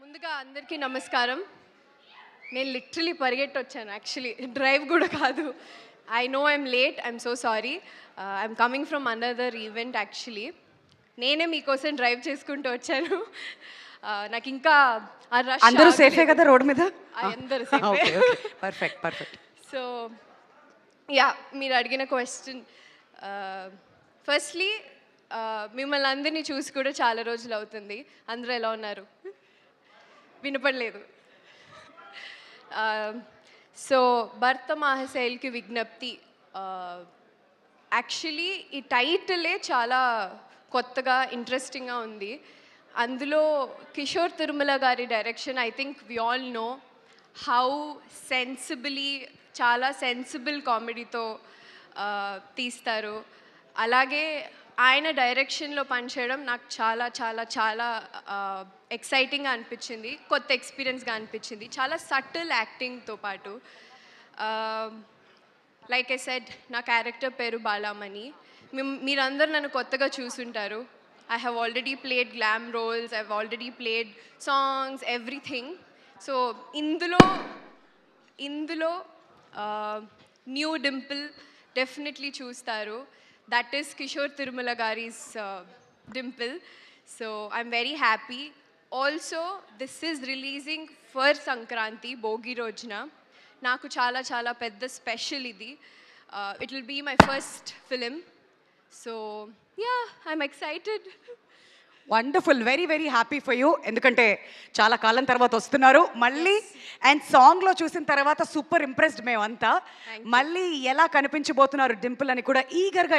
ముందుగా అందరికీ నమస్కారం. నేను లిటరలీ పరిగెట్టి వచ్చాను. యాక్చువల్లీ డ్రైవ్ కూడా కాదు. I know I'm late. I'm so sorry. I'm coming from another event actually. నేనే మీకోసం డ్రైవ్ చేసుకుంటూ వచ్చాను. నాకు ఇంకా ఆ రష్ అందరూ సేఫే కదా రోడ్ మీద? అందరూ సేఫే. Okay okay, perfect perfect. So yeah, మీరు అడిగిన క్వశ్చన్, ఫస్ట్లీ మిమ్మల్ని అందరినీ చూసి కూడా చాలా రోజులు అవుతుంది. అందరూ ఎలా ఉన్నారు? వినపడలేదు. సో భర్త మహాశైల్కి విజ్ఞప్తి, యాక్చువల్లీ ఈ టైటిలే చాలా కొత్తగా ఇంట్రెస్టింగ్గా ఉంది. అందులో కిషోర్ తిరుమల గారి direction. I think we all know how sensibly, చాలా సెన్సిబుల్ కామెడీతో తీస్తారు. అలాగే ఆయన డైరెక్షన్లో పనిచేయడం నాకు చాలా చాలా చాలా ఎక్సైటింగ్గా అనిపించింది. కొత్త ఎక్స్పీరియన్స్గా అనిపించింది. చాలా సటిల్ యాక్టింగ్తో పాటు. లైక్ ఐ సెడ్, నా క్యారెక్టర్ పేరు బాలామణి. మీరందరూ నన్ను కొత్తగా చూసుంటారు. I have already played glam roles, I've already played songs, everything. So ఇందులో న్యూ డింపుల్ డెఫినెట్లీ చూస్తారు. దట్ ఈస్ కిషోర్ తిరుమల గారీస్ dimple. So I'm very happy. Also this is releasing for Sankranti, Bhogi రోజున. నాకు చాలా చాలా పెద్ద స్పెషల్ ఇది. It will be my first film. So yeah, I'm excited. Wonderful, very very happy for you. ఎందుకంటే చాలా కాలం తర్వాత వస్తున్నారు మళ్ళీ. అండ్ సాంగ్లో చూసిన తర్వాత సూపర్ ఇంప్రెస్డ్ మేమంతా. మళ్ళీ ఎలా కనిపించబోతున్నారు డింపుల్ అని కూడా ఈగర్గా